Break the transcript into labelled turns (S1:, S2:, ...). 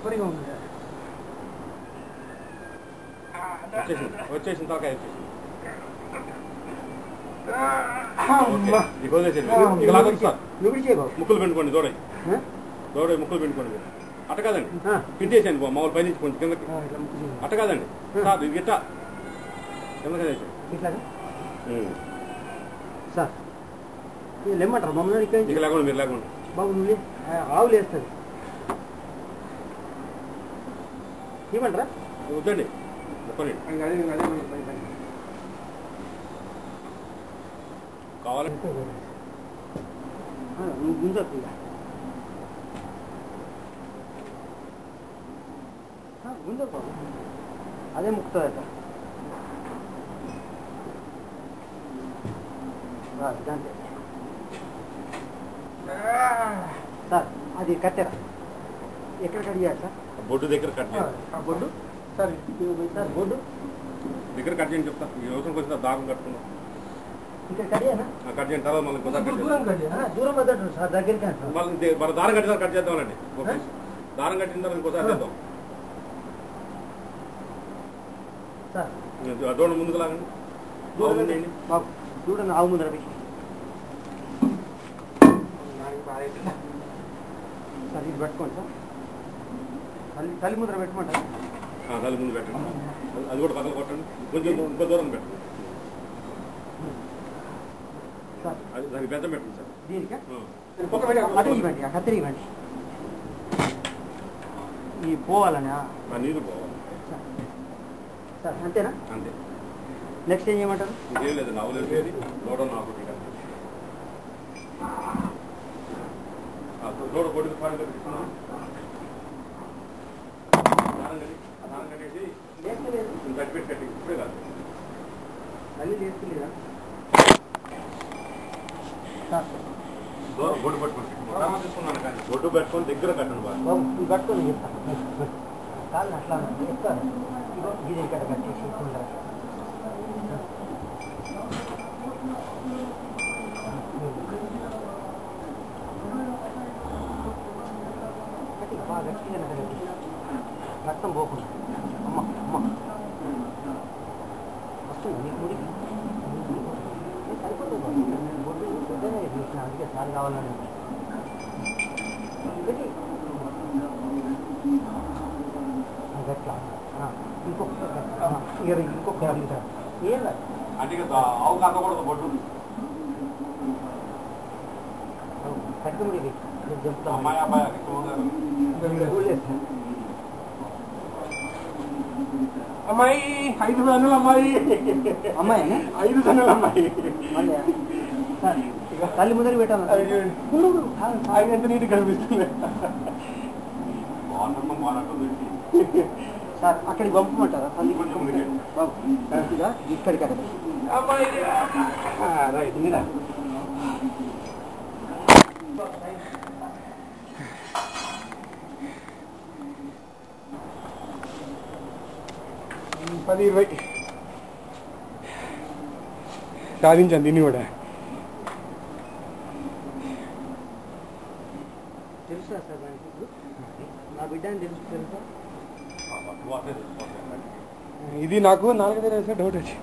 S1: సూపర్గా ఉంది.
S2: వచ్చేసిన తలకాయ వచ్చేసింది. ముక్కులు పెట్టుకోండి దూడ ముక్కులు పెట్టుకోండి. అట్ట కాదండి పింటేసాను మామూలు పై నుంచి కొంచెం కిందకి. అట్ట కాదండి సార్ ఇది గిట్ట కిందకి
S1: సార్ లేమంటారు మమ్మల్ని
S2: ఇక లేకుండా మీరు లేకుండా
S1: బాబు నువ్వు ఆవులు వేస్తుంది ఏమంటారా
S2: వద్దండి చెప్పండి కావాలంటే
S1: గుంజకు గుంజకు అదే ముక్తుందట దాంట్లో సార్ అది కట్టారా ఎక్కడ కట్ చేయాలి సార్
S2: బొడ్డు దగ్గర కట్ చేయాలి.
S1: బొడ్డు సార్ సార్ బొడ్డు
S2: దగ్గర కట్ చేయండి చెప్తా ఈ అవసరం కొంచెం దారం కట్టుకున్నాం
S1: ఇంకా కట్ చేయనా
S2: కట్ చేయండి తర్వాత మళ్ళీ
S1: దూరం కట్ దూరం వద్దంటారు సార్ దగ్గరికి
S2: మన దారం కట్టిన కట్ చేద్దామండి దారం కట్టిన తర్వాత ఇంకోసారి చేద్దాం
S1: సార్
S2: దూడ ముందుకు లాగండి
S1: బాబు చూడండి ఆవు ముందర పెట్టి సార్ ఇది పెట్టుకోండి సార్ తల్లి ముందర పెట్టమంటారు
S2: తల్లి ముందు పెట్టండి అది కూడా పక్కన కొట్టండి కొంచెం ఇంకో దూరం పెట్టండి
S1: సార్
S2: అది దానికి పెద్ద పెట్టండి సార్
S1: దీనికి అటు ఇవ్వండి ఆ కత్తిరి ఇవ్వండి ఈ పోవాలని
S2: నీరు పోవాలి
S1: సార్ అంతేనా
S2: అంతే
S1: నెక్స్ట్ ఏం చేయమంటారు
S2: ఇంకేం లేదు నవ్వులేదు లేదు దూడ నాకు దూడ కొడుకు పాలు కట్టుకున్నాం దానం కట్టేసి పెట్టి కట్టి ఇప్పుడే కాదు
S1: మళ్ళీ తీసుకెళ్ళిరా సార్
S2: బొడ్డు పట్టుకోండి తీసుకున్నాను కానీ బొడ్డు పెట్టుకొని దగ్గర కట్టండి బాగా
S1: ఇది పట్టుకొని చెప్తాను కాళ్ళు అట్లా చెప్తాను ఇది ఇక్కడ కట్టేసి బాగా గట్టిగా కట్టి రక్తం పోకుండా అమ్మ అమ్మ వస్తుంది నీకు ముడికి సరిపోతుంది బొడ్డు పెద్దనే చూసిన అందుకే సార్ కావాలని గట్లా ఇంకొక అడుగుతారు ఏం కాదు
S2: అంటే ఆవు కాకూడదు బొడ్డు
S1: కట్టుముడి
S2: అమ్మాయి అబ్బాయి అమ్మాయి 5 నెలల అమ్మాయి
S1: అమ్మాయి
S2: 5 నెలల అమ్మాయి
S1: తల్లి ముందర పెట్టాను
S2: ఎంత నీటి కనిపిస్తుంది
S1: సార్ అక్కడికి పంపమంటారా తల్లి బాబు ఇక్కడికి అక్కడ
S2: అమ్మాయి రైట్ 10-20 సాధించాను దీన్ని కూడా
S1: తెలుసా సార్ నా బిడ్డ అని తెలుసా
S2: ఇది నాకు 4 డౌట్ వచ్చి